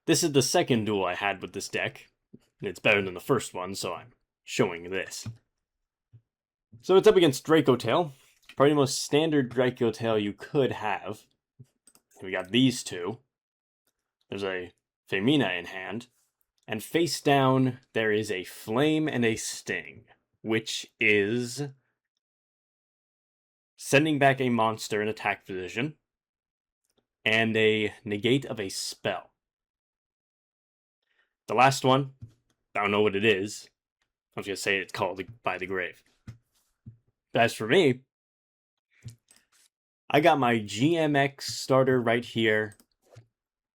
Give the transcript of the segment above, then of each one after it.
This is the second duel I had with this deck. It's better than the first one, so I'm showing this. So it's up against Draco Tail. Probably the most standard Draco Tail you could have. We got these two. There's a Femina in hand. And face down, there is a Flame and a Sting, which is sending back a monster in attack position, and a negate of a spell. The last one, I don't know what it is. I was going to say it's called By the Grave. But as for me, I got my GMX starter right here,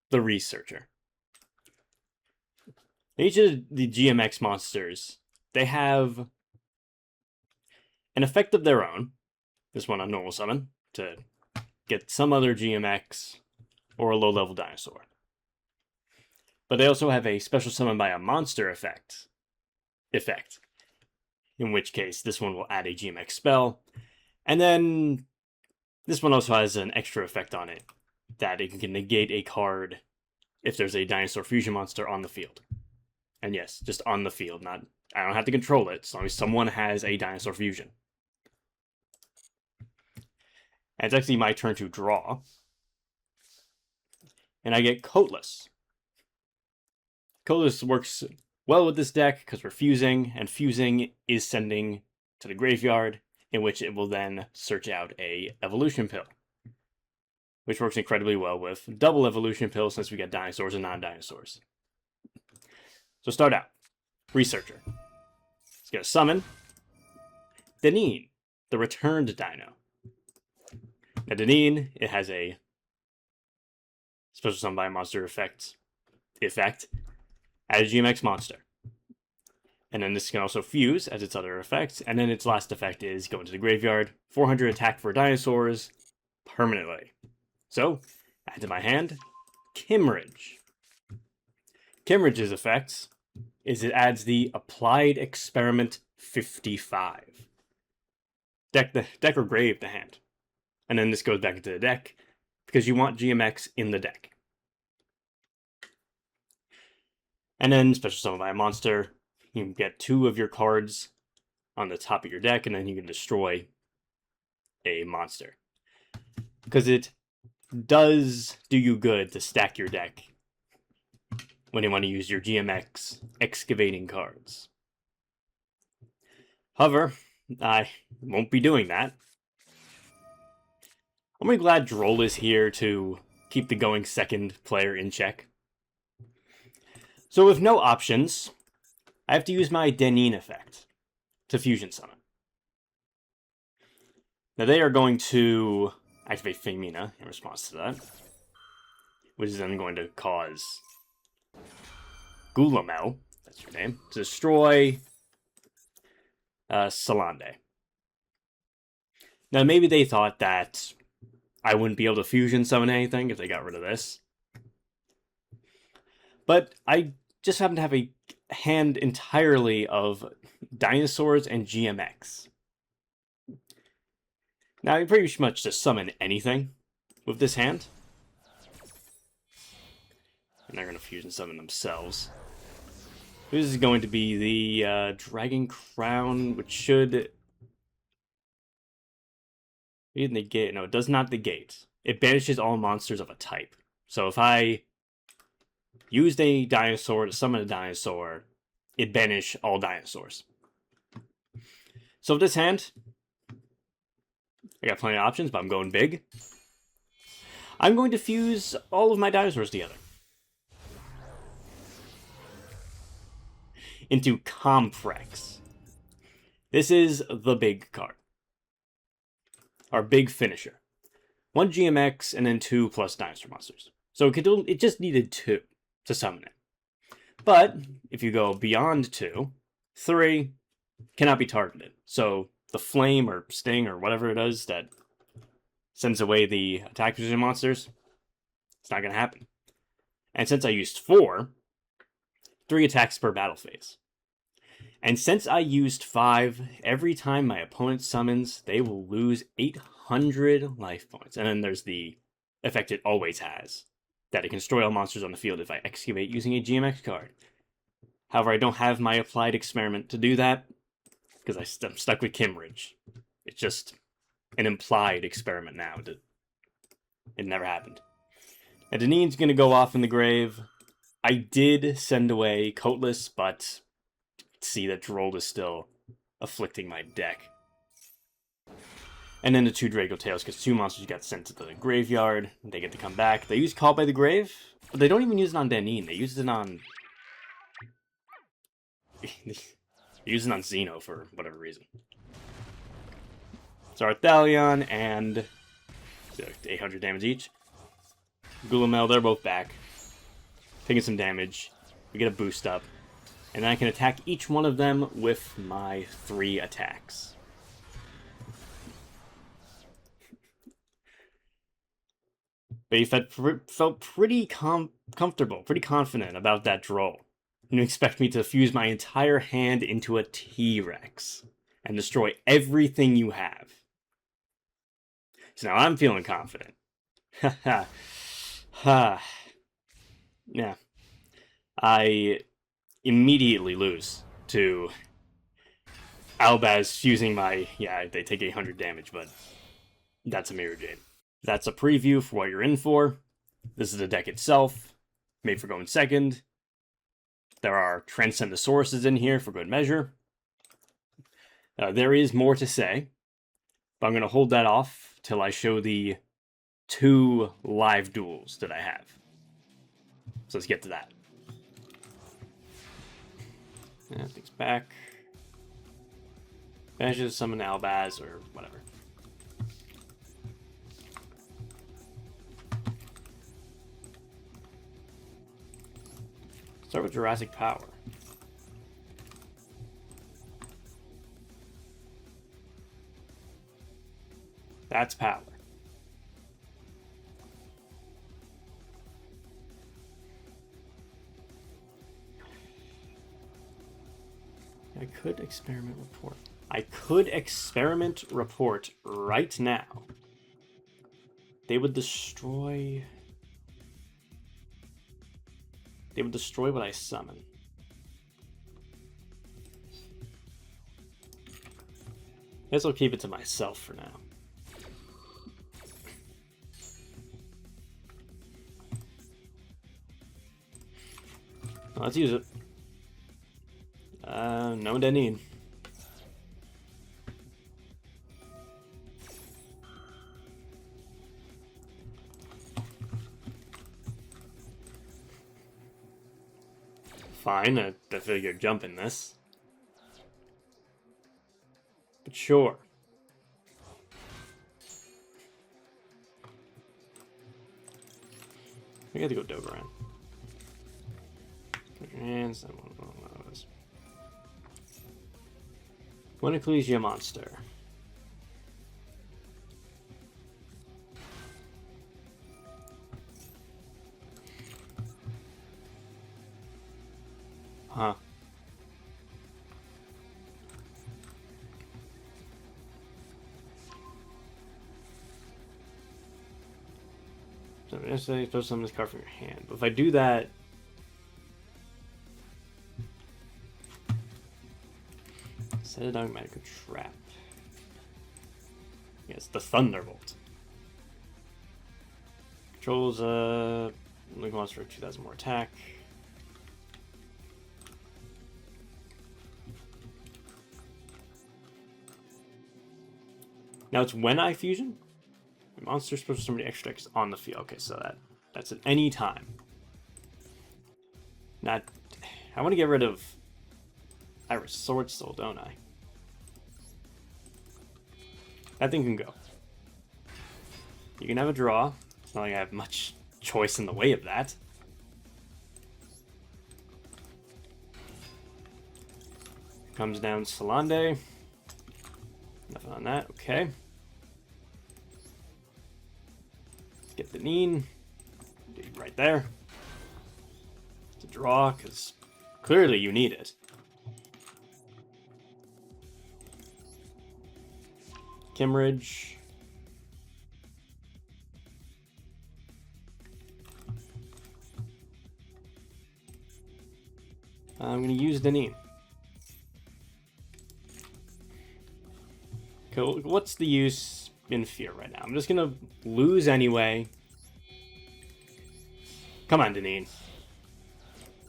the Researcher. Each of the GMX monsters, they have an effect of their own. This one on normal summon, to get some other GMX or a low-level dinosaur. But they also have a special summon by a monster effect. In which case, this one will add a GMX spell. And then, this one also has an extra effect on it, that it can negate a card if there's a dinosaur fusion monster on the field. And yes, just on the field, I don't have to control it, as long as someone has a dinosaur fusion. And it's actually my turn to draw. And I get Coatless. Coatless works well with this deck because we're fusing, and fusing is sending to the graveyard, in which it will then search out a evolution pill. Which works incredibly well with double evolution pills since we got dinosaurs and non-dinosaurs. So start out. Researcher. Let's get a summon. Daneen, the returned dino. Now Daneen, it has a special summon by a monster effect as a GMX monster. And then this can also fuse as its other effect. And then its last effect is go into the graveyard. 400 attack for dinosaurs permanently. So, add to my hand, Kimmeridge. Kimmeridge's effects is it adds the Applied Experiment 55. Deck or grave the hand. And then this goes back into the deck because you want GMX in the deck. And then special summon by a monster. You can get 2 of your cards on the top of your deck, and then you can destroy a monster. Because it does do you good to stack your deck when you want to use your GMX excavating cards. However, I won't be doing that. I'm really glad Droll is here to keep the going second player in check. So with no options, I have to use my Daneen effect to fusion summon. Now they are going to activate Femina in response to that, which is then going to cause Gulamel, that's her name, to destroy Salande. Now maybe they thought that I wouldn't be able to fusion summon anything if they got rid of this. But I just happen to have a hand entirely of dinosaurs and GMX. Now, I can pretty much just summon anything with this hand. And they're going to fusion summon themselves. This is going to be the Dragon Crown, which should negate. No, it does not negate. It banishes all monsters of a type. So if I used a dinosaur to summon a dinosaur, it banish all dinosaurs. So with this hand, I got plenty of options, but I'm going big. I'm going to fuse all of my dinosaurs together into Comprex. This is the big card. Our big finisher. 1 GMX and then 2 plus dinosaur monsters. So it just needed 2 to summon it. But if you go beyond 2, 3 cannot be targeted. So the flame or sting or whatever it is that sends away the attack position monsters, it's not going to happen. And since I used 4, 3 attacks per battle phase. And since I used 5, every time my opponent summons, they will lose 800 life points. And then there's the effect it always has. that it can destroy all monsters on the field if I excavate using a GMX card. However, I don't have my applied experiment to do that, because I'm stuck with Kimridge. It's just an implied experiment now. It never happened. And Daneen's going to go off in the grave. I did send away Coatless, but see that Droll is still afflicting my deck. And then the 2 Draco Tails, because 2 monsters got sent to the graveyard. They get to come back. They use Call by the Grave, but they don't even use it on Daneen. They use it on... they use it on Xeno for whatever reason. So Arthalion and 800 damage each. Gulamel, they're both back. Taking some damage. We get a boost up. And then I can attack each one of them with my 3 attacks. But felt pretty comfortable, pretty confident about that Droll. You expect me to fuse my entire hand into a T-Rex and destroy everything you have. So now I'm feeling confident. Ha ha. Yeah. I immediately lose to Albaz fusing my... Yeah, they take 800 damage, but that's a Mirror Jade. That's a preview for what you're in for. This is the deck itself, made for going second. There are Transcendosauruses in here for good measure. There is more to say, but I'm going to hold that off till I show the 2 live duels that I have. So let's get to that. Everything's back. Banishes, summon Albaz, or whatever. Start with Jurassic Power. That's power. I could experiment report. I could experiment report right now. They would destroy... They would destroy what I summon. I guess I'll keep it to myself for now. Let's use it. No Daneen. Fine, I figured jumping this. But sure. I got to go Dogoran. Put your hands, I want one of those. One Ecclesia monster. Huh. So yesterday, throw some of this card from your hand. But if I do that, set it on Magical Trap. Yes, the Thunderbolt. Controls Link monster for 2,000 more attack. Now it's when I fusion. The monster is supposed to summon extracts on the field. Okay, so that's at any time. Not. I want to get rid of Iris Sword Soul, don't I? That thing can go. You can have a draw. It's not like I have much choice in the way of that. Comes down Salande. Nothing on that, okay. Get the Daneen. Right there. To draw, because clearly you need it. Kimridge. I'm going to use Daneen. Okay, what's the use in fear right now? I'm just going to lose anyway. Come on, Daneen.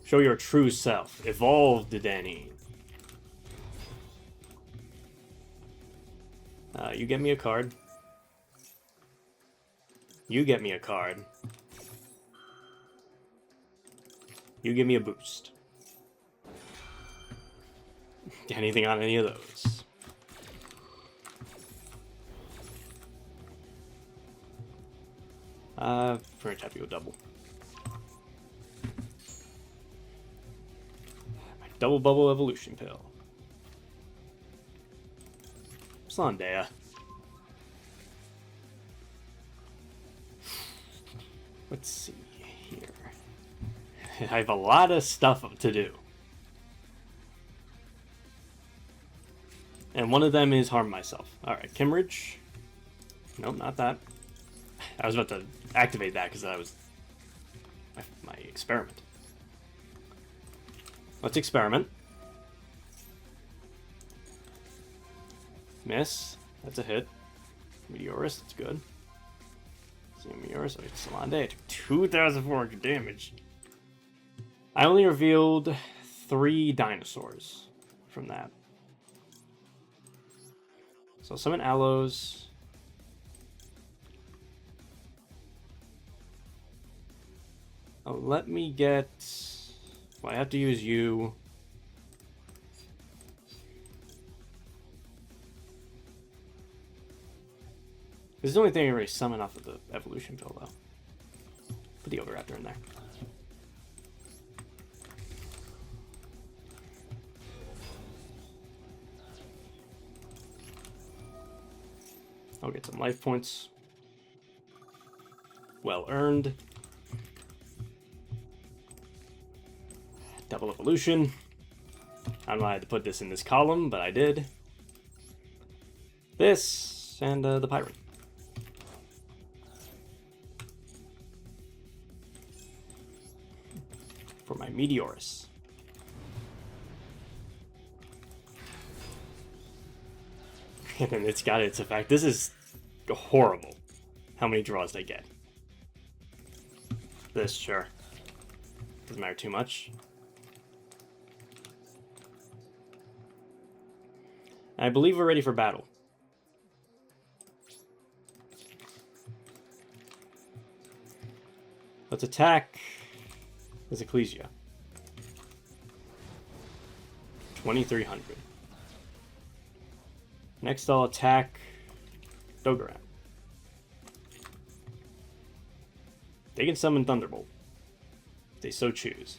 Show your true self. Evolve the Daneen. You get me a card. You get me a card. You give me a boost. Anything on any of those? For a tap, you go double. My double bubble evolution pill. Slandea. Let's see here. I have a lot of stuff to do. And one of them is harm myself. Alright, Kimmeridge. Nope, not that. I was about to activate that because that was my experiment. Let's experiment. Miss. That's a hit. Meteorus, that's good. Meteorus, oh, it's Salande. I took 2,400 damage. I only revealed 3 dinosaurs from that. So summon Aloes. Oh, let me get... Well, I have to use you. This is the only thing I really summon off of the evolution pill, though. Put the Oviraptor in there. I'll get some life points. Well earned. Double evolution. I don't know why I had to put this in this column, but I did. This, and the Pyron. For my Meteorus. And then it's got its effect. This is horrible. How many draws they get. This, sure. Doesn't matter too much. I believe we're ready for battle. Let's attack this Ecclesia. 2,300. Next, I'll attack Dogoran. They can summon Thunderbolt, if they so choose.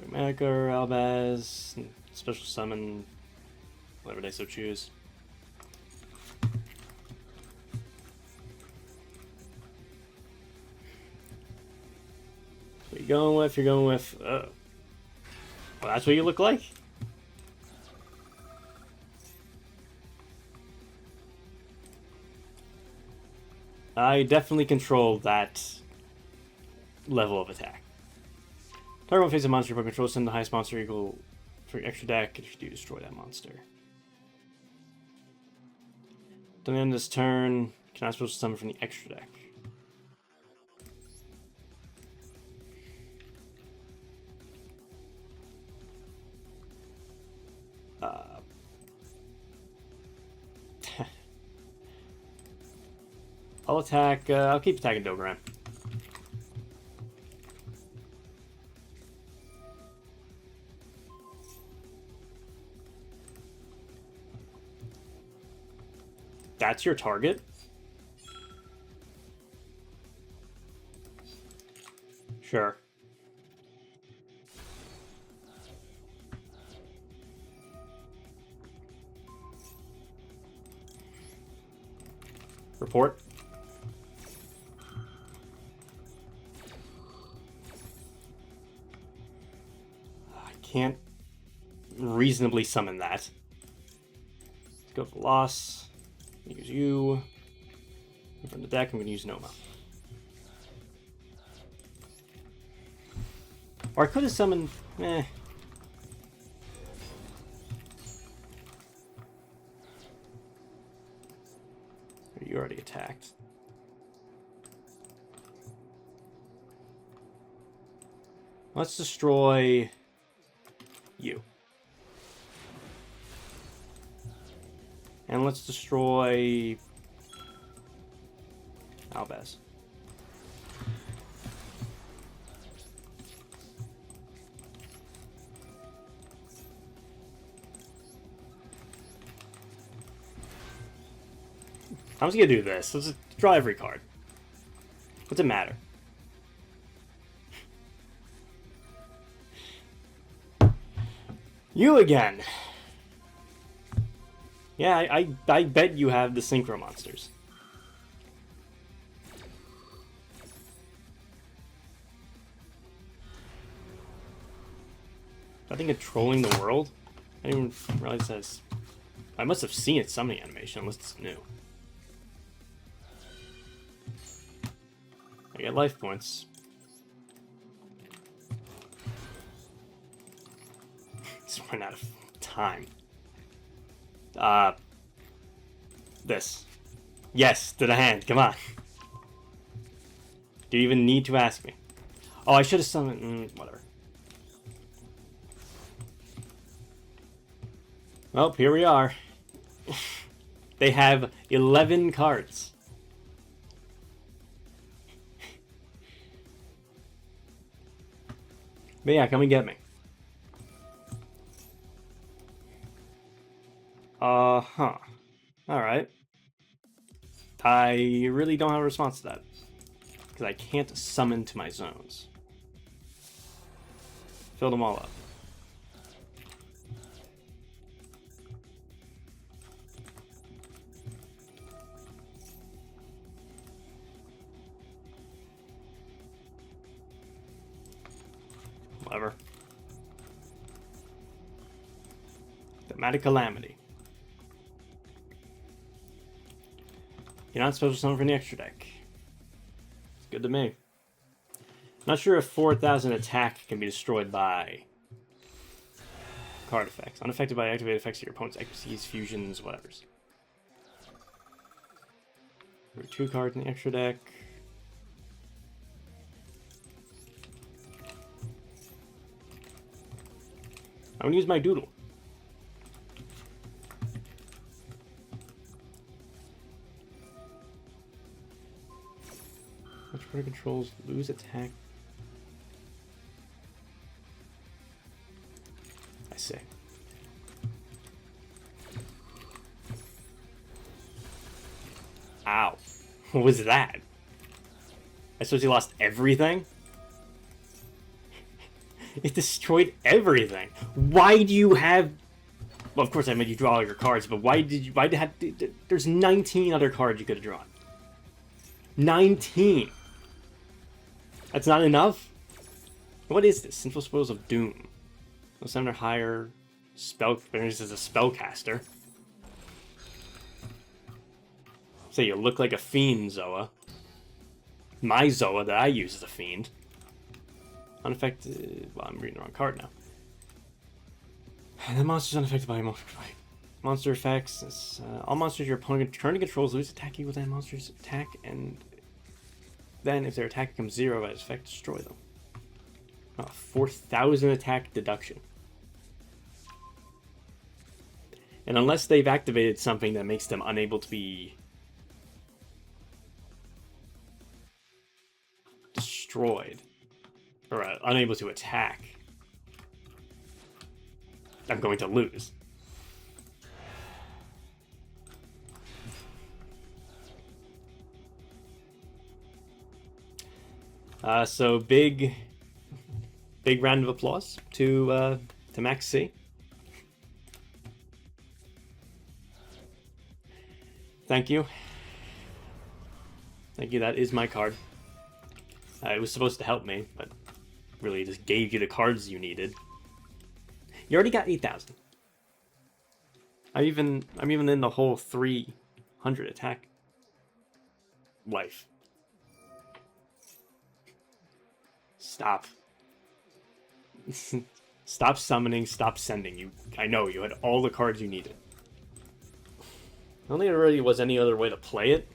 Dogmatica or Albaz, special summon, whatever they so choose. What are you going with? You're going with... Well, that's what you look like? I definitely control that level of attack. Target will face a monster, but control send the highest monster equal for extra deck if you do destroy that monster. At the end of this turn, can I supposed to summon from the extra deck? I'll attack, I'll keep attacking Dogoran. That's your target? Sure. Report. Can't reasonably summon that. Let's go for loss. I'm gonna use you. From the deck, I'm gonna use Noma. Or I could have summoned... You already attacked. Let's destroy you. And let's destroy Albaz. I'm just gonna do this. Let's just draw every card. What's it matter? You again. Yeah, I bet you have the synchro monsters. I think controlling the world? I didn't even realize that's... I must have seen it summoning animation, unless it's new. I get life points. It's running out of time. This. Yes, to the hand, come on. Do you even need to ask me? Oh, I should have summoned... whatever. Well, here we are. They have 11 cards. But yeah, come and get me. Uh-huh. Alright. I really don't have a response to that. Because I can't summon to my zones. Filled them all up. Whatever. Thematic Calamity. You're not supposed to summon from the extra deck. It's good to me. Not sure if 4,000 attack can be destroyed by card effects. Unaffected by activated effects of your opponent's XP's, fusions, whatevers. There are 2 cards in the extra deck. I'm gonna use my doodle. Which part controls lose attack? I see. Ow. What was that? I suppose he lost everything? It destroyed everything. Why do you have... Well, of course I made you draw all your cards, but why did you... Why did have... There's 19 other cards you could have drawn. 19! That's not enough? What is this? Sinful Spoils of Doom. No summon or higher spell... This is a spellcaster. So you look like a fiend, Zoa. My Zoa that I use is a fiend. Unaffected... Well, I'm reading the wrong card now. The monster is unaffected by monster effects. All monsters your opponent currently controls lose attack equal to that monster's attack, and then if their attack becomes 0 by its effect, destroy them. 4,000 attack deduction. And unless they've activated something that makes them unable to be destroyed, or unable to attack, I'm going to lose. So big round of applause to Max C. Thank you. Thank you. That is my card. It was supposed to help me, but really just gave you the cards you needed. You already got 8,000. I'm even in the whole 300 attack life. Stop. Stop summoning, stop sending. I know, you had all the cards you needed. I don't think there really was any other way to play it.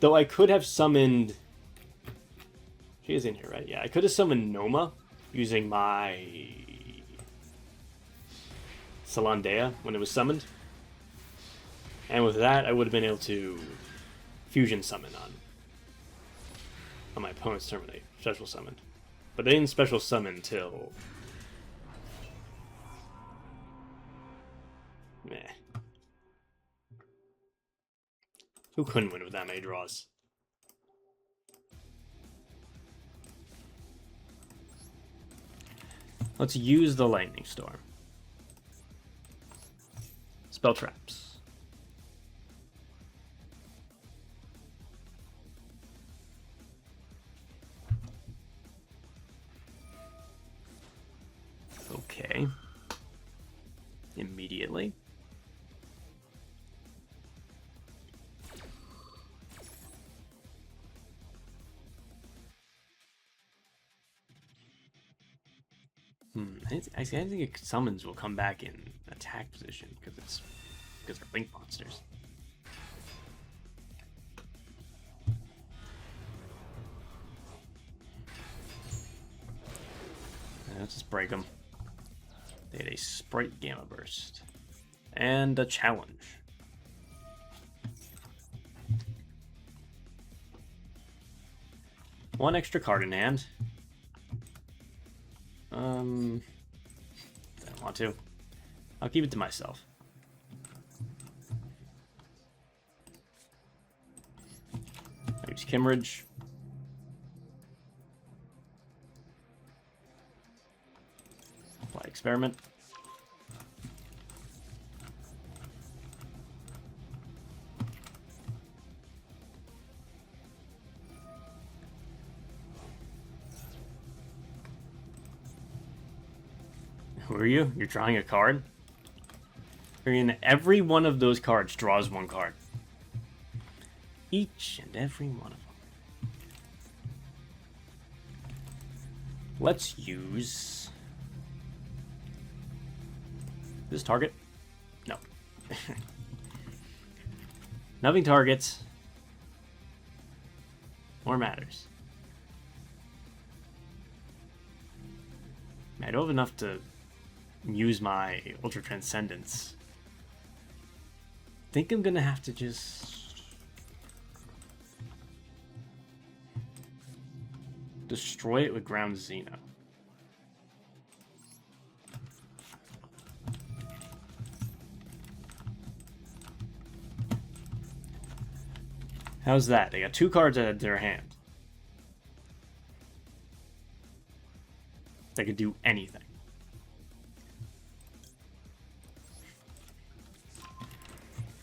Though I could have summoned... She is in here, right? Yeah, I could have summoned Noma using my Salandea when it was summoned. And with that, I would have been able to fusion summon on my opponent's turn when they special summoned. But they didn't special summon till... Meh. Who couldn't win with that many draws? Let's use the Lightning Storm. Spell traps. Okay. Immediately. I think summons will come back in attack position because they're link monsters. Let's just break them. They had a Sprite Gamma Burst and a challenge. One extra card in hand. Don't want to. I'll keep it to myself. I use Kimmeridge. Apply Experiment. Who are you? You're drawing a card? Every one of those cards draws one card. Each and every one of them. Let's use... this target? No. Nothing targets. More matters. I don't have enough to use my Ultra Transcendence. I think I'm gonna have to just destroy it with Ground Xeno. How's that? They got two cards out of their hand. They could do anything.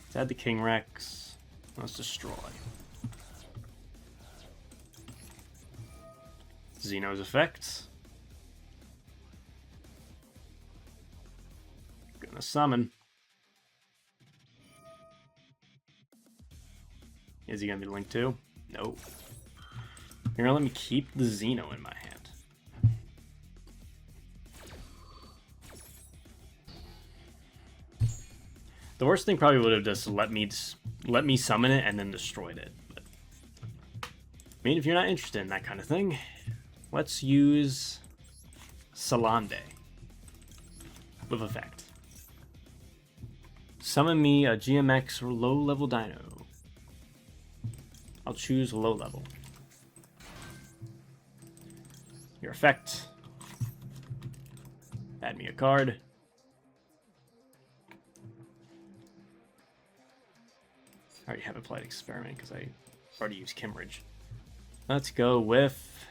Let's add the King Rex. Let's destroy. Xeno's effects. Gonna summon. Is he gonna be linked too? Nope. You're gonna let me keep the Xeno in my hand. The worst thing probably would have just let me summon it and then destroyed it. But, I mean, if you're not interested in that kind of thing, let's use Salande with effect. Summon me a GMX or low-level dino. I'll choose low level. Your effect. Add me a card. I already have applied Experiment because I already used Kimmeridge. Let's go with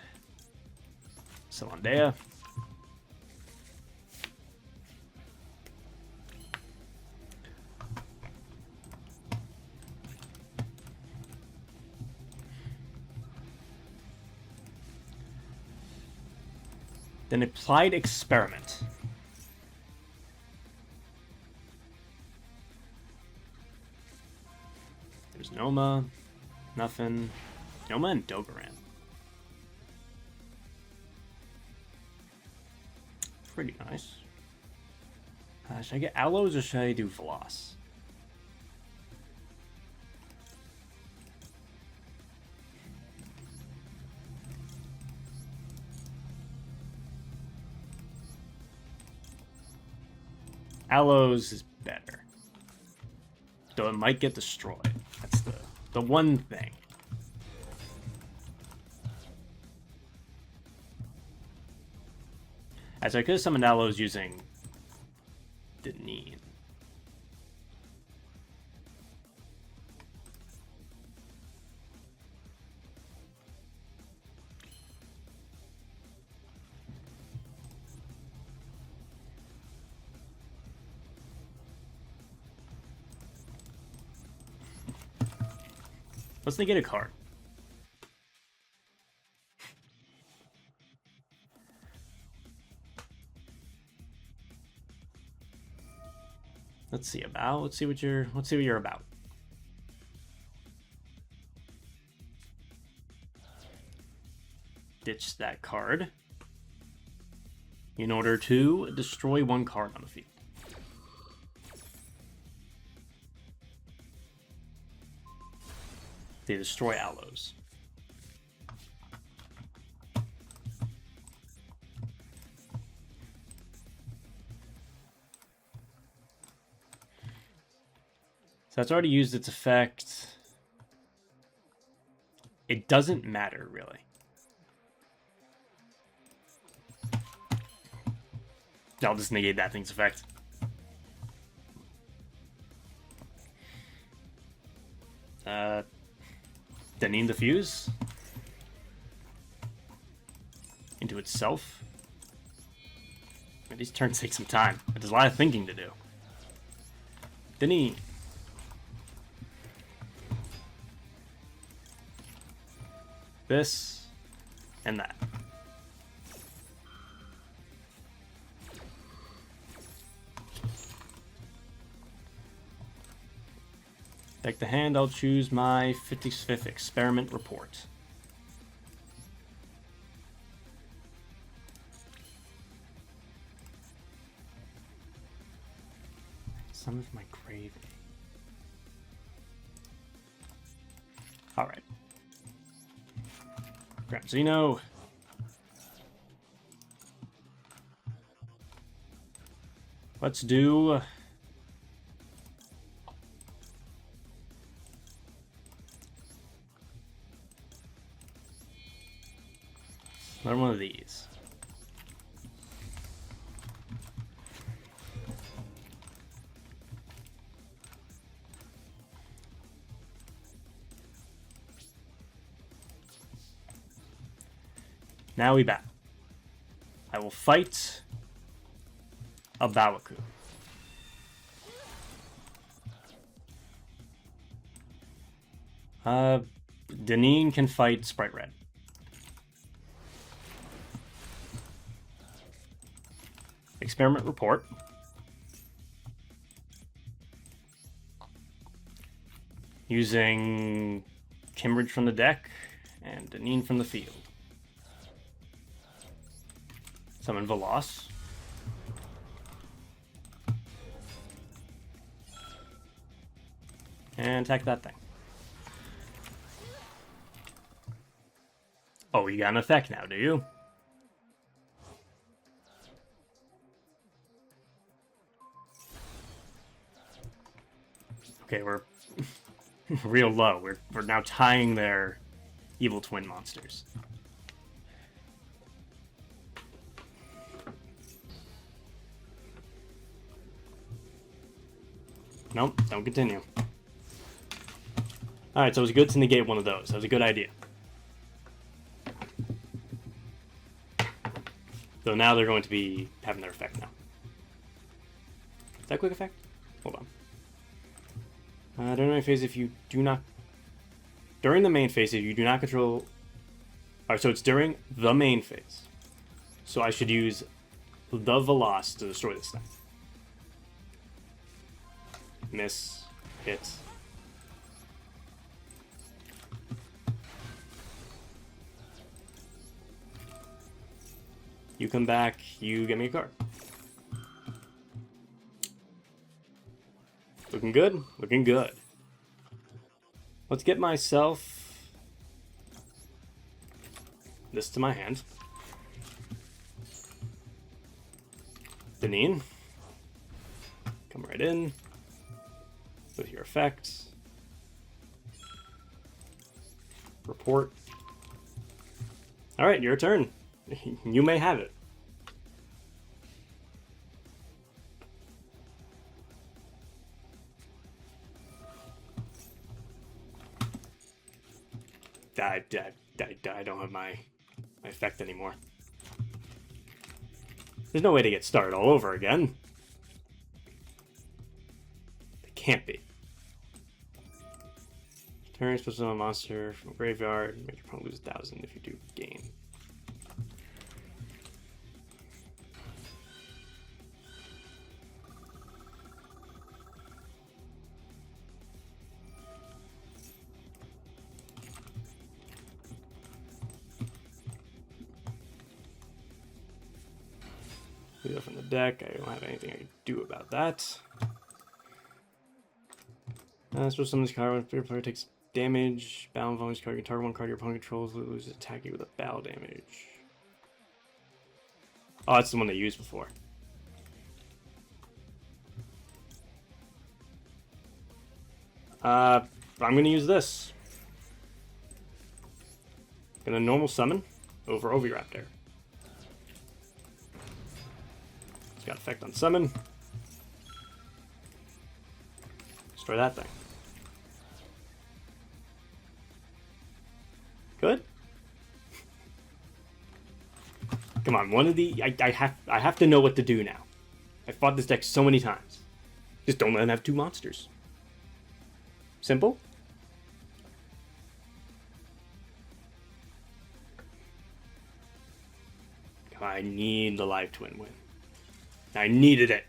Salandea. Then applied Experiment. There's Noma, nothing. Noma and Dogoran. pretty nice. Should I get Allos or should I do Velox? Allos is better. Though it might get destroyed. That's the one thing. So I could have summoned Allos using Daneen. Let's negate a card. Let's see what you're about. Ditch that card in order to destroy one card on the field. They destroy Allos. So that's already used its effect. It doesn't matter, really. I'll just negate that thing's effect. Daneen diffuse into itself. These turns take some time. There's a lot of thinking to do. Daneen. This and that. Deck the hand, I'll choose my 55th Experiment Report. Some of my gravy. Alright. Grab Xeno. Let's do... another one of these. Now we bat. I will fight a Bawaku. Daneen can fight Sprite Red. Experiment Report. Using Kimbridge from the deck and Daneen from the field. Summon Velox. And attack that thing. Oh, you got an effect now, do you? Okay, we're real low. We're now tying their evil twin monsters. Nope, don't continue. Alright, so it was good to negate one of those. That was a good idea. So now they're going to be having their effect now. Is that a quick effect? Hold on. During the main phase, if you do not... During the main phase, if you do not control... Alright, so it's during the main phase. So I should use the Velox to destroy this thing. Miss. Hit. You come back, you get me a card. Looking good. Looking good. Let's get myself this to my hand. Daneen. Come right in with your effects. Report. Alright, your turn. You may have it. I don't have my effect anymore. There's no way to get started all over again. It can't be. Turn supposed to a monster from a graveyard. Make your opponent lose 1,000 if you do gain. Leave that from the deck. I don't have anything I can do about that. Suppose some of this card, when your player takes damage, battle involving this card, you can target one card your opponent controls, loses attack you with a battle damage. Oh, that's the one they used before. I'm gonna use this. Gonna normal summon over Oviraptor. It's got effect on summon. Destroy that thing. Good. Come on, one of the I have to know what to do now. I fought this deck so many times. Just don't let him have 2 monsters. Simple. I need the live twin win. I needed it.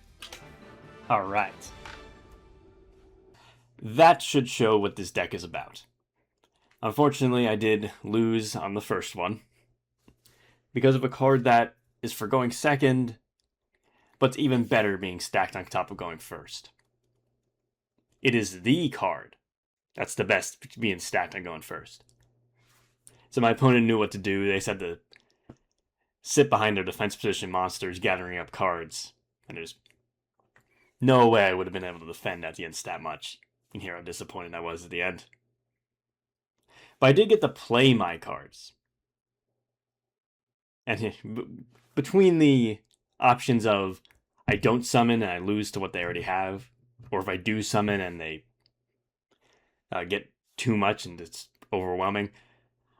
All right. That should show what this deck is about. Unfortunately, I did lose on the first one because of a card that is for going second, but it's even better being stacked on top of going first. It is the card that's the best being stacked on going first. So my opponent knew what to do. They said to sit behind their defense position monsters, gathering up cards, and there's no way I would have been able to defend at the end that much. You can hear how disappointed I was at the end. But I did get to play my cards. And between the options of I don't summon and I lose to what they already have, or if I do summon and they get too much and it's overwhelming,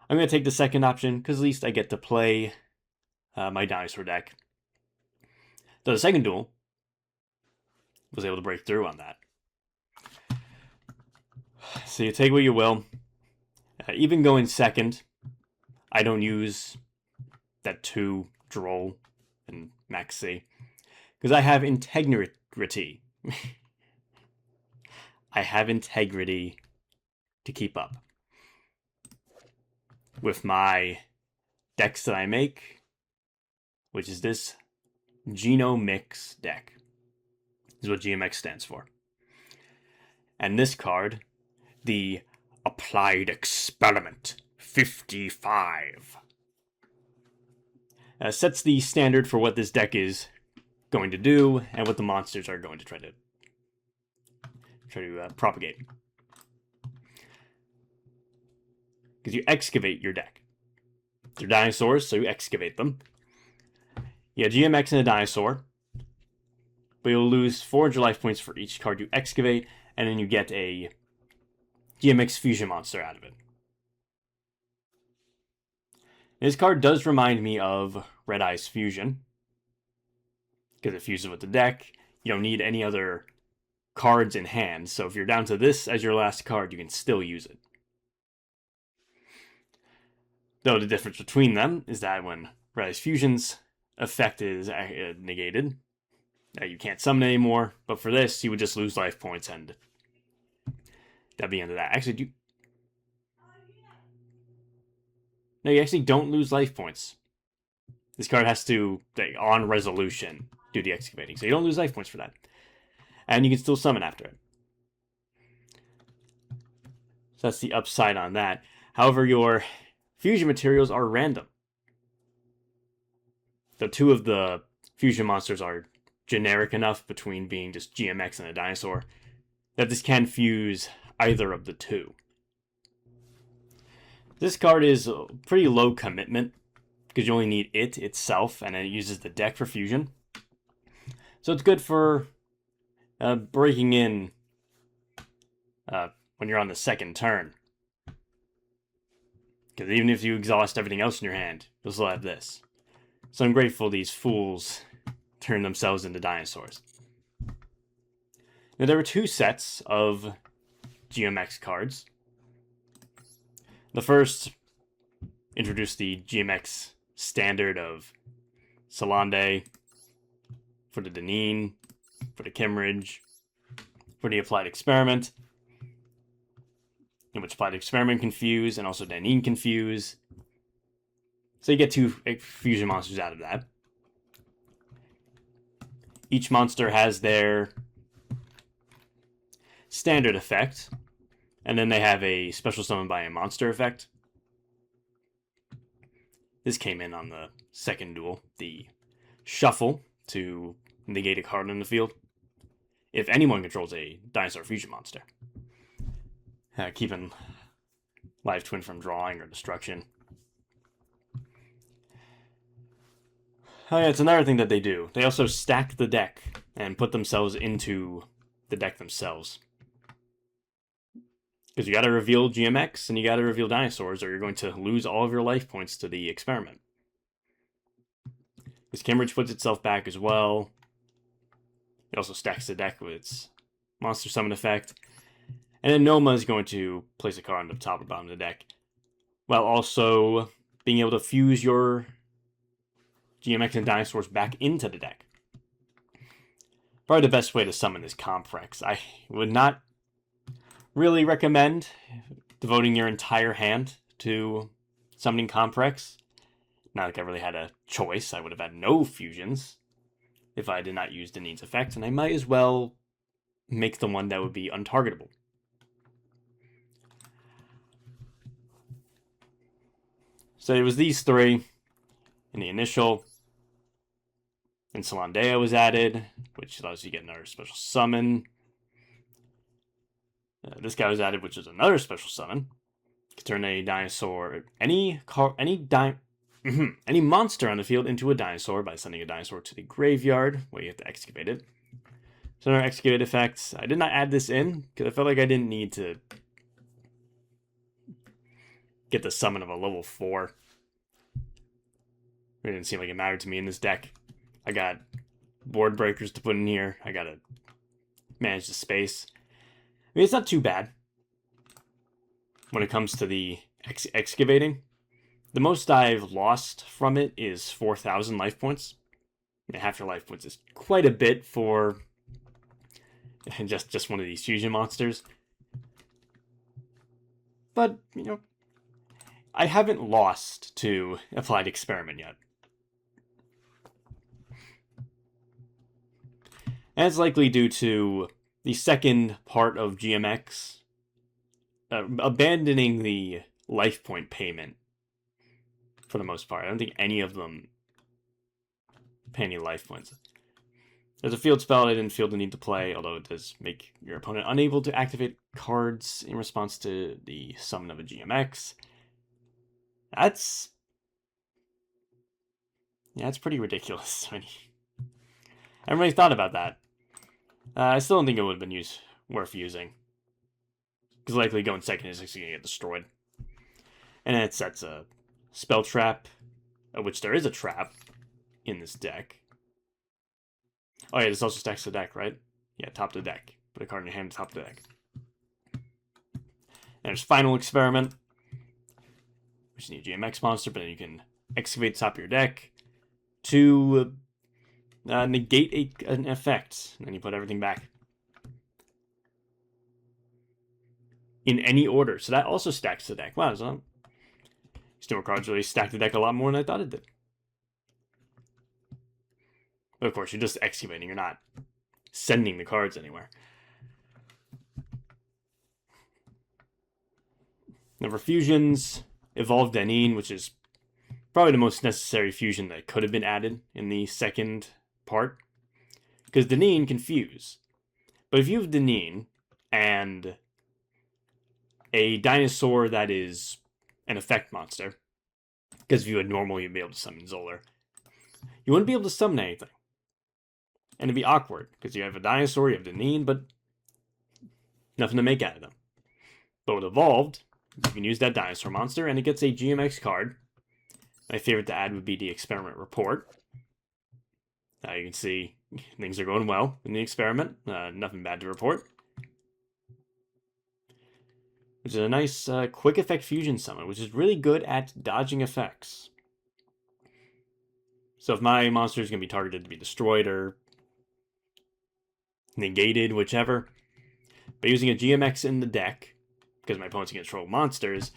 I'm going to take the second option because at least I get to play my dinosaur deck. So the second duel was able to break through on that. So you take what you will. Even going second, I don't use that 2 Droll and Maxi because I have integrity. I have integrity to keep up with my decks that I make, which is this GMX deck. This is what GMX stands for. And this card, the Applied Experiment 55, sets the standard for what this deck is going to do and what the monsters are going to try to propagate. Because you excavate your deck. They're dinosaurs, so you excavate them. You have GMX and a dinosaur, but you'll lose 400 life points for each card you excavate, and then you get a GMX fusion monster out of it. This card does remind me of Red Eye's Fusion, because it fuses with the deck. You don't need any other cards in hand, so if you're down to this as your last card, you can still use it. Though the difference between them is that when Red Eye's Fusion's effect is negated, you can't summon anymore, but for this, you would just lose life points, and that'd be the end of that. Actually, no, you actually don't lose life points. This card has to, on resolution, do the excavating. So you don't lose life points for that. And you can still summon after it. So that's the upside on that. However, your fusion materials are random. So 2 of the fusion monsters are generic enough between being just GMX and a dinosaur that this can fuse either of the 2. This card is pretty low commitment because you only need it itself, and it uses the deck for fusion. So it's good for breaking in when you're on the second turn. Because even if you exhaust everything else in your hand, you'll still have this. So I'm grateful these fools turn themselves into dinosaurs. Now, there were 2 sets of GMX cards. The first introduced the GMX standard of Solande for the Daneen, for the Kimmeridge, for the Applied Experiment, in which Applied Experiment can fuse and also Daneen can fuse. So you get 2 fusion monsters out of that. Each monster has their standard effect, and then they have a special summon by a monster effect. This came in on the second duel, the shuffle to negate a card on the field if anyone controls a dinosaur fusion monster. Keeping Live Twin from drawing or destruction. Oh yeah, it's another thing that they do. They also stack the deck and put themselves into the deck themselves. Because you gotta reveal GMX and you gotta reveal dinosaurs, or you're going to lose all of your life points to the experiment. This Kimmeridge puts itself back as well. It also stacks the deck with its monster summon effect. And then Noma is going to place a card on the top or bottom of the deck, while also being able to fuse your GMX and dinosaurs back into the deck. Probably the best way to summon is Comprex. I would not really recommend devoting your entire hand to summoning Comprex. Not like I really had a choice. I would have had no fusions if I did not use Daneen's effect, and I might as well make the one that would be untargetable. So it was these 3 in the initial. And Salandea was added, which allows you to get another special summon. This guy was added, which is another special summon. You can turn a dinosaur, any monster on the field into a dinosaur by sending a dinosaur to the graveyard, where you have to excavate it. So our excavate effects. I did not add this in because I felt like I didn't need to get the summon of a level 4. It didn't seem like it mattered to me in this deck. I got board breakers to put in here. I gotta manage the space. I mean, it's not too bad when it comes to the excavating. The most I've lost from it is 4,000 life points. And half your life points is quite a bit for just one of these fusion monsters. But, you know, I haven't lost to Applied Experiment yet. And it's likely due to the second part of GMX abandoning the life point payment for the most part. I don't think any of them pay any life points. There's a field spell I didn't feel the need to play, although it does make your opponent unable to activate cards in response to the summon of a GMX. That's pretty ridiculous. I haven't really thought about that. I still don't think it would have been worth using. Because likely going second is actually going to get destroyed. And then it sets a spell trap, which there is a trap in this deck. Oh yeah, this also stacks the deck, right? Yeah, top of the deck. Put a card in your hand, top of the deck. And there's Final Experiment, which is a GMX monster, but then you can excavate the top of your deck to negate an effect, and then you put everything back in any order. So that also stacks the deck. Wow, so these newer cards really stack the deck a lot more than I thought it did. But of course, you're just excavating. You're not sending the cards anywhere. Now for fusions, evolved Daneen, which is probably the most necessary fusion that could have been added in the second part. Because Daneen can fuse. But if you have Daneen and a dinosaur that is an effect monster, because if you had normal, you'd be able to summon Zolar, you wouldn't be able to summon anything. And it'd be awkward, because you have a dinosaur, you have Daneen, but nothing to make out of them. But with Evolved, you can use that dinosaur monster, and it gets a GMX card. My favorite to add would be the Experiment Report. Now you can see things are going well in the experiment. Nothing bad to report. Which is a nice quick effect fusion summon, which is really good at dodging effects. So if my monster is going to be targeted to be destroyed or negated, whichever, by using a GMX in the deck, because my opponent's going to control monsters,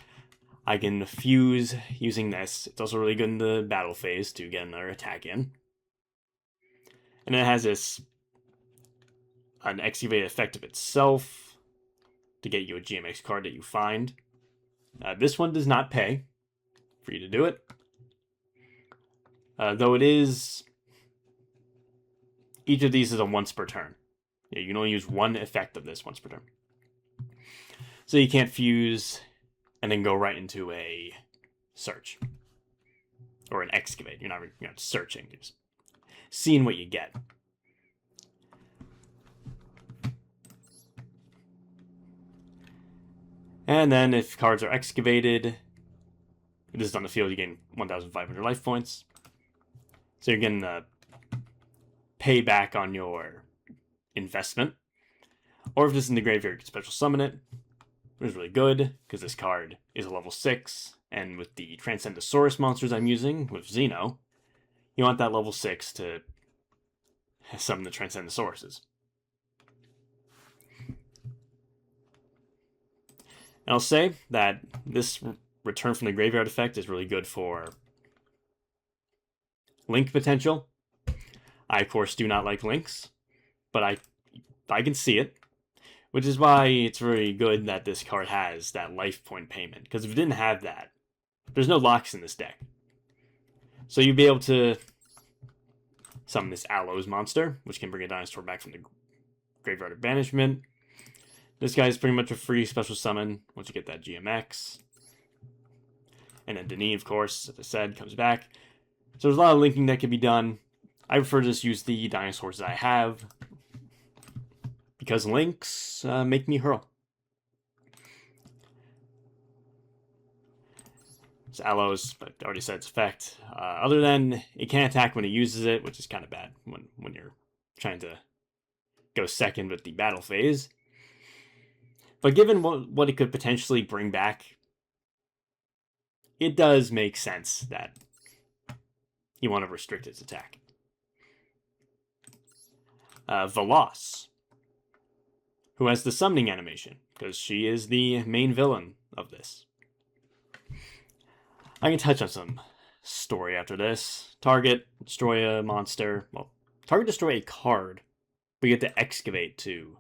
I can fuse using this. It's also really good in the battle phase to get another attack in. And it has an excavated effect of itself to get you a GMX card that you find. This one does not pay for you to do it. Though it is... Each of these is a once per turn. Yeah, you can only use one effect of this once per turn. So you can't fuse and then go right into a search. Or an excavate. You're not searching. You're just seeing what you get. And then if cards are excavated, this is on the field, you gain 1,500 life points. So you're getting a payback on your investment. Or if this is in the graveyard, you can special summon it, which is really good, because this card is a level 6, and with the Transcendosaurus monsters I'm using, with Xeno, you want that level 6 to summon the Transcendosauruses. And I'll say that this return from the graveyard effect is really good for link potential. I, of course, do not like links, but I can see it, which is why it's really good that this card has that life point payment, because if it didn't have that, there's no locks in this deck. So you'd be able to summon this Aloes monster, which can bring a dinosaur back from the graveyard of banishment. This guy is pretty much a free special summon once you get that GMX. And then Daneen, of course, as I said, comes back. So there's a lot of linking that can be done. I prefer to just use the dinosaurs that I have, because links make me hurl. It's Aloes, but I already said its effect. Other than it can't attack when it uses it, which is kind of bad when you're trying to go second with the battle phase. But given what it could potentially bring back, it does make sense that you want to restrict its attack. Velox, who has the summoning animation, because she is the main villain of this. I can touch on some story after this. Target, destroy a monster. Well, target, destroy a card, but you get to excavate to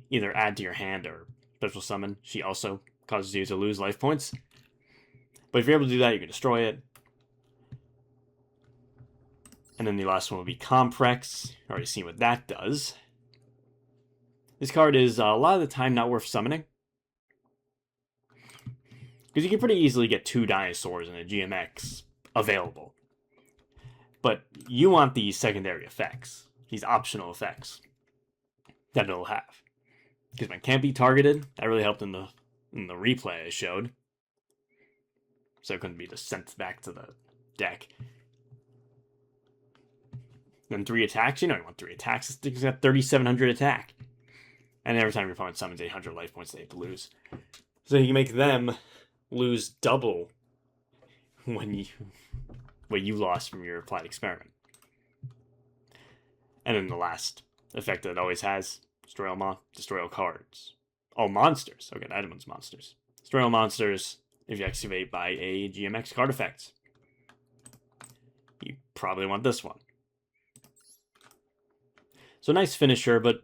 either add to your hand or special summon. She also causes you to lose life points. But if you're able to do that, you can destroy it. And then the last one would be Comprex. Already seen what that does. This card is a lot of the time not worth summoning, because you can pretty easily get 2 dinosaurs and a GMX available. But you want these secondary effects, these optional effects that it'll have. Because when it can't be targeted, that really helped in the replay I showed. So it couldn't be just sent back to the deck. Then 3 attacks. You know you want 3 attacks. This thing's got 3,700 attack. And every time your opponent summons 800 life points, they have to lose. So you can make them lose double what you lost from your applied experiment. And then the last effect that it always has, destroy all cards. All monsters. Okay, that one's monsters. Destroy all monsters if you excavate by a GMX card effect. You probably want this one. So nice finisher, but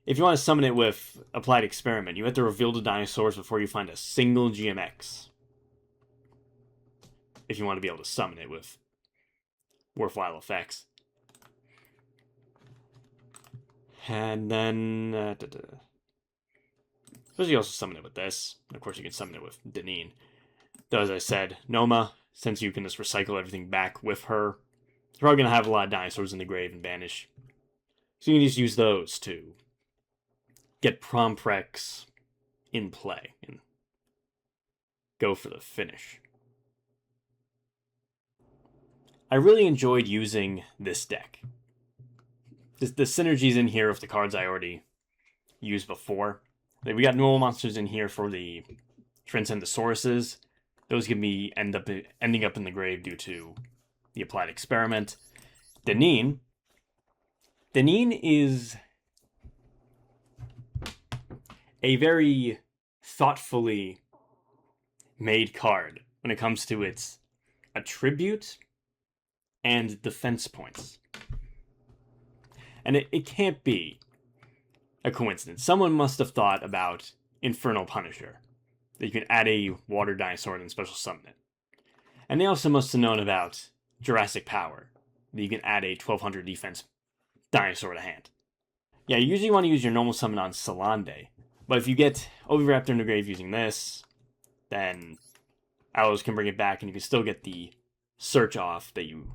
if you want to summon it with Applied Experiment, you have to reveal the dinosaurs before you find a single GMX. If you want to be able to summon it with worthwhile effects. And then... suppose you also summon it with this. Of course, you can summon it with Daneen. Though, as I said, Noma, since you can just recycle everything back with her, you're probably going to have a lot of dinosaurs in the grave and banish. So you can just use those to get Promprex in play and go for the finish. I really enjoyed using this deck. The synergies in here of the cards I already used before. Like, we got normal monsters in here for the Transcendosauruses. Those can be ending up in the grave due to the Applied Experiment. Daneen is a very thoughtfully made card when it comes to its attribute and defense points. And it can't be a coincidence. Someone must have thought about Infernal Punisher, that you can add a water dinosaur and special summon it. And they also must have known about Jurassic Power, that you can add a 1200 defense dinosaur to hand. Yeah, you usually want to use your normal summon on Salande, but if you get Oviraptor in the grave using this, then Aloes can bring it back and you can still get the search off that you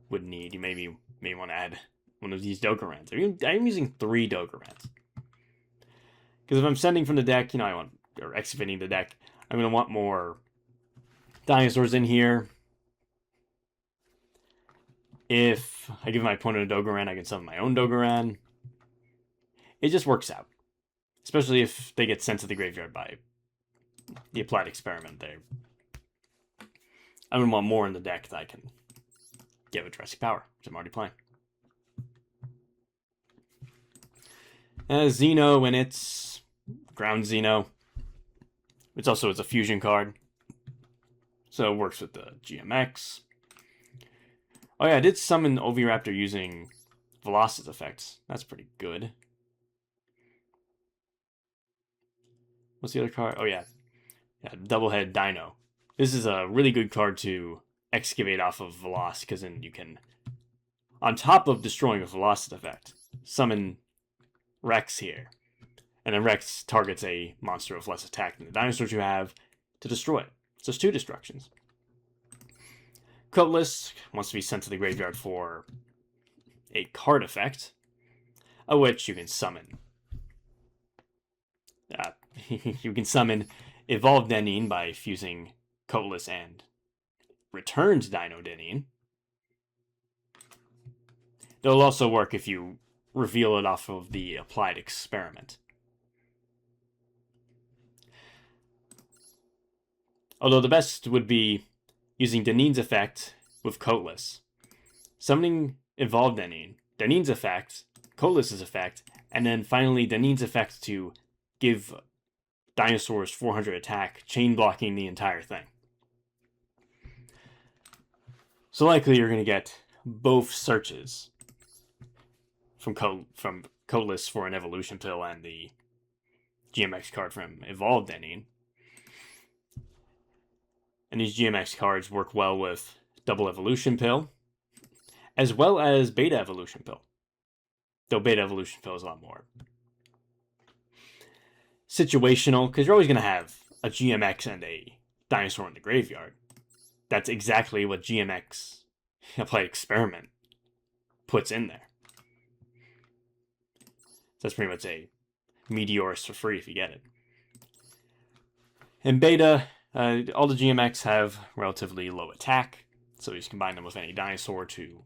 would need. You may want to add one of these Dogorans. I'm using 3 Dogorans. Because if I'm sending from the deck, or excavating the deck, I'm going to want more dinosaurs in here. If I give my opponent a Dogoran, I can summon my own Dogoran. It just works out. Especially if they get sent to the graveyard by the Applied Experiment there. I'm going to want more in the deck that I can get with Jurassic Power, which I'm already playing. Xeno, and it's Ground Xeno. It's also a fusion card. So it works with the GMX. Oh yeah, I did summon Oviraptor using Velocis effects. That's pretty good. What's the other card? Oh yeah. Double-head Dino. This is a really good card to excavate off of Veloc, because then you can, on top of destroying a Velocis effect, summon Rex here. And then Rex targets a monster with less attack than the dinosaurs you have to destroy it. So it's 2 destructions. Cutlass wants to be sent to the graveyard for a card effect, of which you can summon. You can summon Evolved Daneen by fusing Cutlass and Returned Dino Daneen. It'll also work if you reveal it off of the Applied Experiment. Although the best would be using Daneen's effect with Coatless. Summoning Evolved Daneen, Daneen's effect, Coatless's effect, and then finally Daneen's effect to give dinosaurs 400 attack, chain blocking the entire thing. So likely you're going to get both searches from Coatless for an evolution pill and the GMX card from Evolved Daneen. And these GMX cards work well with Double Evolution Pill, as well as Beta Evolution Pill. Though Beta Evolution Pill is a lot more situational, because you're always going to have a GMX and a dinosaur in the graveyard. That's exactly what GMX Applied Experiment puts in there. So that's pretty much a Meteorus for free if you get it. In Beta, all the GMX have relatively low attack, so you just combine them with any dinosaur to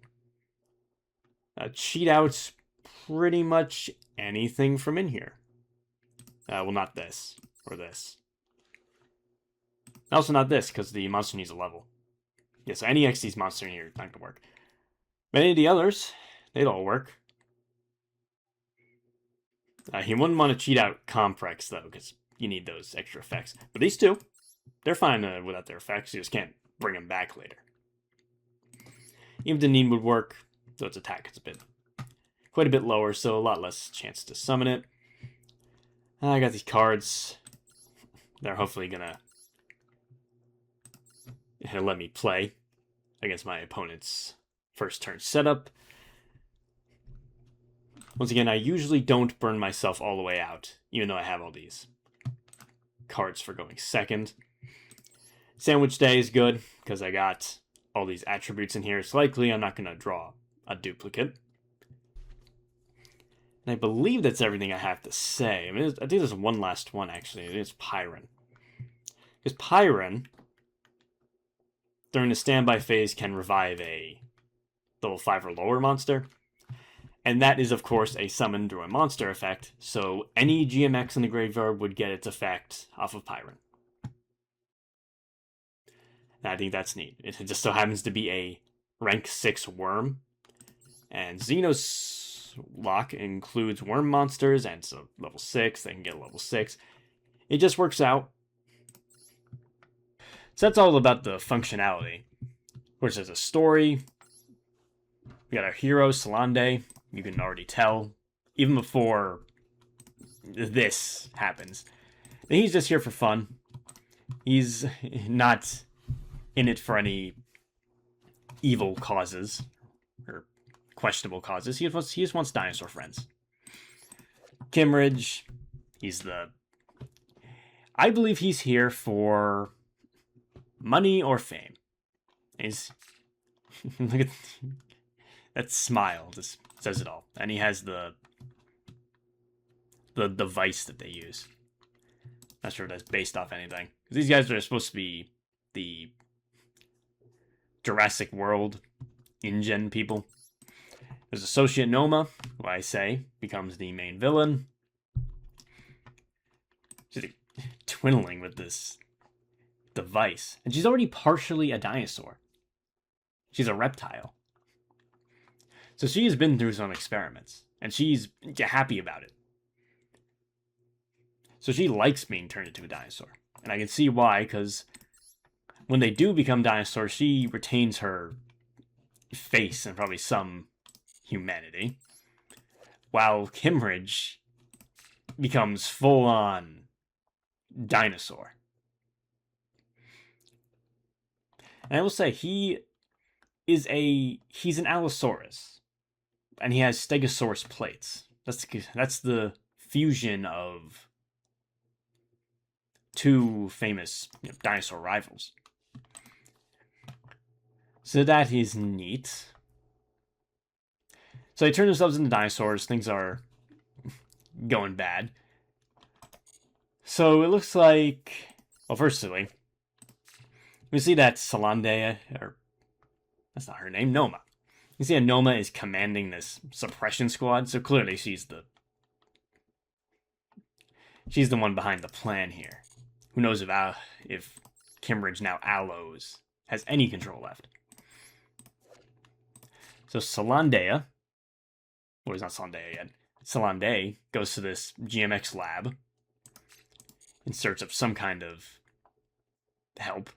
cheat out pretty much anything from in here. Well, not this, or this. Also not this, because the monster needs a level. Yeah, so any XD's monster in here is not going to work. But any of the others, they'd all work. He wouldn't want to cheat out Comprex, though, because you need those extra effects. But these two, they're fine without their effects. You just can't bring them back later. Even Daneen would work, though its attack is a bit quite a bit lower, so a lot less chance to summon it. I got these cards. They're hopefully gonna let me play against my opponent's first turn setup. Once again, I usually don't burn myself all the way out, even though I have all these cards for going second. Sandwich Day is good, because I got all these attributes in here. It's likely I'm not going to draw a duplicate. And I believe that's everything I have to say. I mean, I think there's one last one, actually. It is Pyron. Because Pyron, during the standby phase, can revive a level 5 or lower monster. And that is, of course, a summon through a monster effect, so any GMX in the graveyard would get its effect off of Pyron. And I think that's neat. It just so happens to be a rank 6 worm. And Xenos lock includes worm monsters, and so level 6, they can get level 6. It just works out. So that's all about the functionality. Which is a story. We got our hero, Solande. You can already tell, even before this happens, that he's just here for fun. He's not in it for any evil causes, or questionable causes. He just wants dinosaur friends. Kimridge, I believe he's here for money or fame. Look at that smile, just says it all. And he has the device that they use. Not sure if that's based off anything. These guys are supposed to be the Jurassic World InGen people. There's Associate Noma, who I say becomes the main villain. She's twiddling with this device. And she's already partially a dinosaur. She's a reptile. So she has been through some experiments, and she's happy about it. So she likes being turned into a dinosaur. And I can see why, because when they do become dinosaurs, she retains her face and probably some humanity. While Kimridge becomes full-on dinosaur. And I will say, he's an Allosaurus. And he has Stegosaurus plates. That's the fusion of two famous dinosaur rivals. So that is neat. So they turn themselves into dinosaurs. Things are going bad. So it looks like... Well, firstly, we see that Solande, or that's not her name, Noma. You see, Noma is commanding this suppression squad, so clearly she's the one behind the plan here. Who knows if Kimridge, now Allos, has any control left. So Solandea, well, it's not Solandea yet. Solande goes to this GMX lab in search of some kind of help.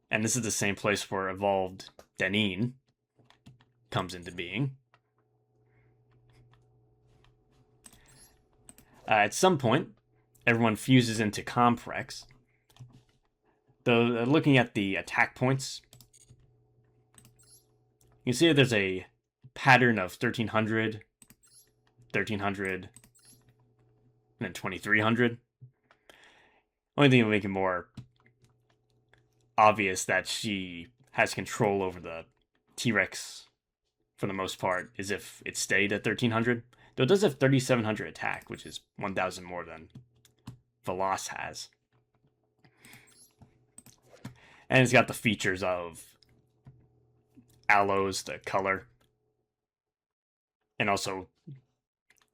And this is the same place where evolved Daneen comes into being. At some point, everyone fuses into Comprex. Though, looking at the attack points, you can see that there's a pattern of 1300, 1300, and then 2300. Only thing that will make it more obvious that she has control over the T-Rex for the most part is if it stayed at 1300. Though it does have 3700 attack, which is 1000 more than Velox has. And it's got the features of Allos, the color, and also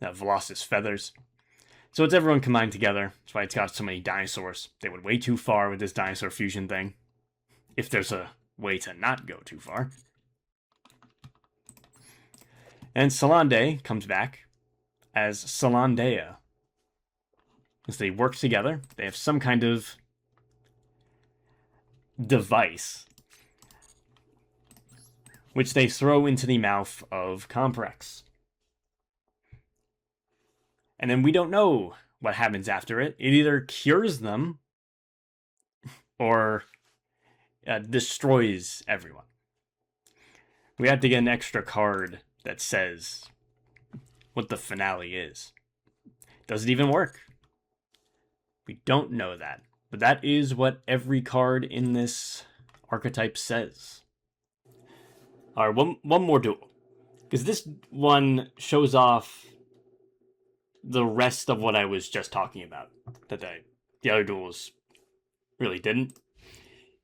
Velox's feathers. So it's everyone combined together. That's why it's got so many dinosaurs. They went way too far with this dinosaur fusion thing. If there's a way to not go too far. And Solande comes back as Solandea. As they work together, they have some kind of device which they throw into the mouth of Comprex. And then we don't know what happens after it. It either cures them or destroys everyone. We have to get an extra card that says what the finale is. Does it even work? We don't know that. But that is what every card in this archetype says. Alright, one more duel. Because this one shows off the rest of what I was just talking about. That the other duels really didn't.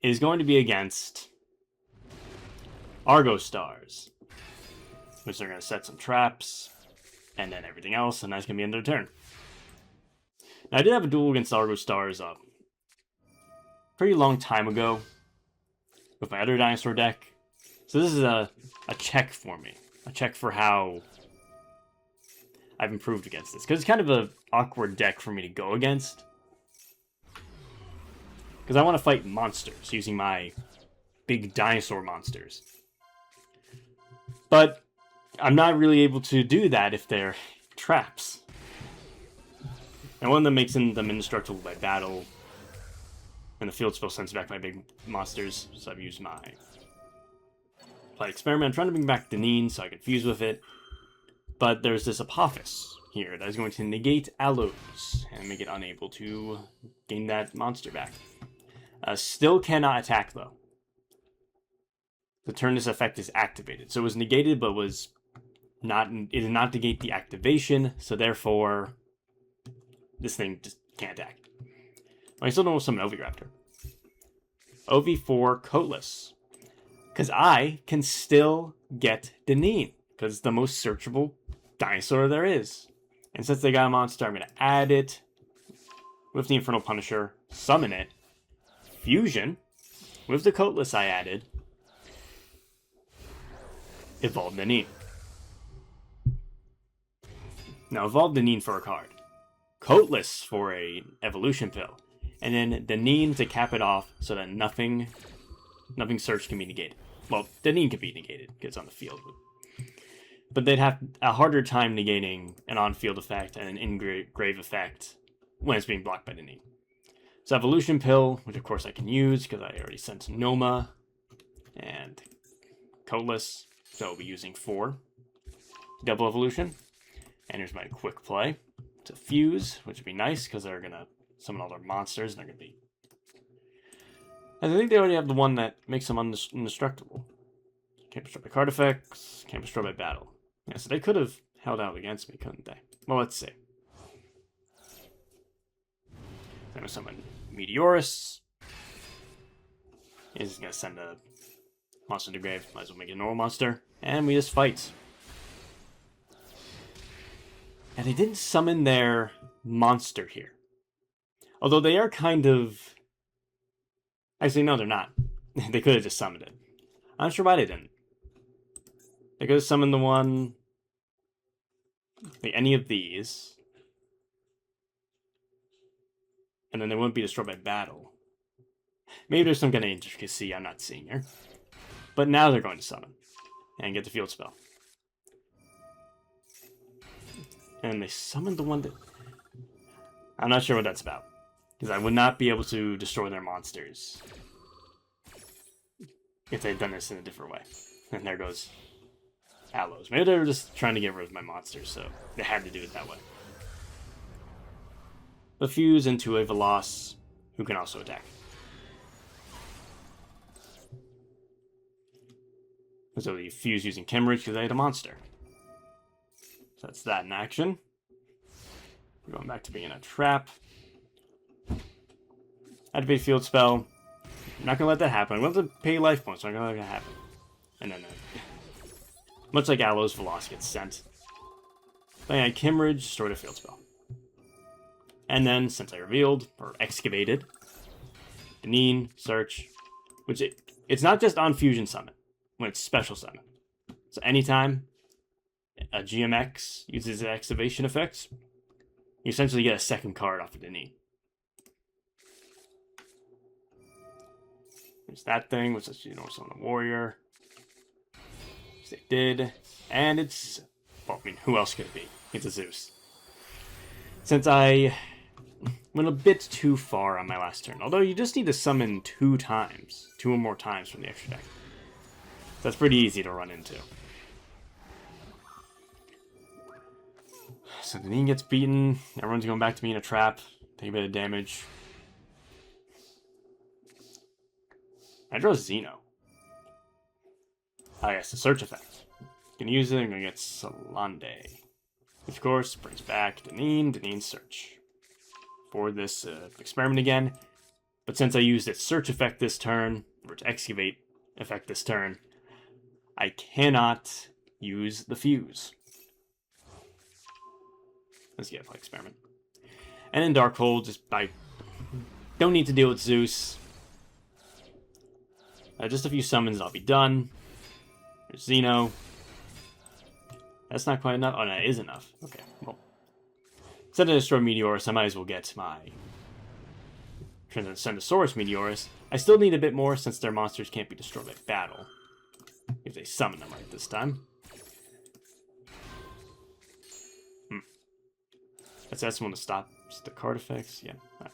It is going to be against Argo Stars, which are going to set some traps, and then everything else, and that's going to be end of their turn. Now, I did have a duel against Argo Stars a pretty long time ago with my other dinosaur deck. So this is a check for me. A check for how I've improved against this. Because it's kind of an awkward deck for me to go against. Because I want to fight monsters using my big dinosaur monsters. But I'm not really able to do that if they're traps. And one of them makes them indestructible by battle. And the field spell sends back my big monsters. So I've used my Experiment. I'm trying to bring back Daneen so I can fuse with it. But there's this Apophis here that is going to negate Allos and make it unable to gain that monster back. Still cannot attack though. The turn this effect is activated. So it was negated but was not. It did not negate the activation, so therefore this thing just can't attack. I still don't summon Oviraptor. OV4 Coatless. Because I can still get Daneen. Because it's the most searchable dinosaur there is. And since they got a monster, I'm going to add it with the Infernal Punisher, summon it, fusion with the Coatless I added, evolve Daneen. Now, evolve Daneen for a card. Coatless for a evolution pill. And then Daneen to cap it off so that nothing search can be negated. Well, Daneen can be negated because it's on the field. But they'd have a harder time negating an on-field effect and an in-grave effect when it's being blocked by Daneen. So evolution pill, which of course I can use because I already sent Noma and Coatless. So I'll be using 4. Double evolution. And here's my quick play to fuse, which would be nice because they're going to summon all their monsters and they're going to be... And I think they already have the one that makes them indestructible. Can't destroy by card effects, can't destroy by battle. Yeah, so they could have held out against me, couldn't they? Well, let's see. I'm going to summon Meteorus. He's going to send a monster to grave. Might as well make it a normal monster. And we just fight. And they didn't summon their monster here. Although they are kind of... Actually, no, they're not. They could have just summoned it. I'm not sure why they didn't. They could have summoned the one... any of these. And then they wouldn't be destroyed by battle. Maybe there's some kind of intricacy I'm not seeing here. But now they're going to summon. And get the field spell. And they summoned the one that... I'm not sure what that's about. Because I would not be able to destroy their monsters if they'd done this in a different way. And there goes Allos. Maybe they were just trying to get rid of my monsters, so they had to do it that way. But fuse into a Velox, who can also attack. So you fuse using Kimmeridge because I had a monster. So that's that in action. We're going back to being a trap. Activate field spell. I'm not going to let that happen. I'm going to have to pay life points, so I'm going to let that happen. And then, much like Allos, Velox gets sent. Playing a Kimmeridge, destroy a field spell. And then, since I revealed, or excavated, Daneen, search, which it's not just on fusion summon, when it's special summon. So anytime a GMX uses excavation effects, you essentially get a second card off of Daneen. There's that thing, which is, summon a warrior. They did. And it's... Well, I mean, who else could it be? It's a Zeus. Since I went a bit too far on my last turn. Although you just need to summon 2 times. 2 or more times from the extra deck. So that's pretty easy to run into. So Daneen gets beaten. Everyone's going back to being a trap. Take a bit of damage. I draw Xeno. Ah, yes, the search effect. Gonna use it, I'm gonna get Salande. Which, of course, brings back Daneen's search. For this experiment again. But since I used its search effect this turn, or its excavate effect this turn, I cannot use the fuse. Let's get a play experiment. And in Darkhold, I don't need to deal with Zeus. Just a few summons, I'll be done. There's Xeno. That's not quite enough. Oh, no, it is enough. Okay, well. Instead of destroy Meteorus, I might as well get my Transcendosaurus Meteorus. I still need a bit more since their monsters can't be destroyed by battle. If they summon them right this time. That's one to stop the card effects. Yeah. Right.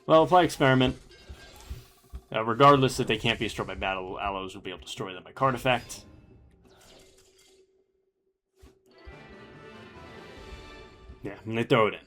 Well, apply experiment. Regardless that they can't be destroyed by battle, Allos will be able to destroy them by card effect. Yeah, and they throw it in.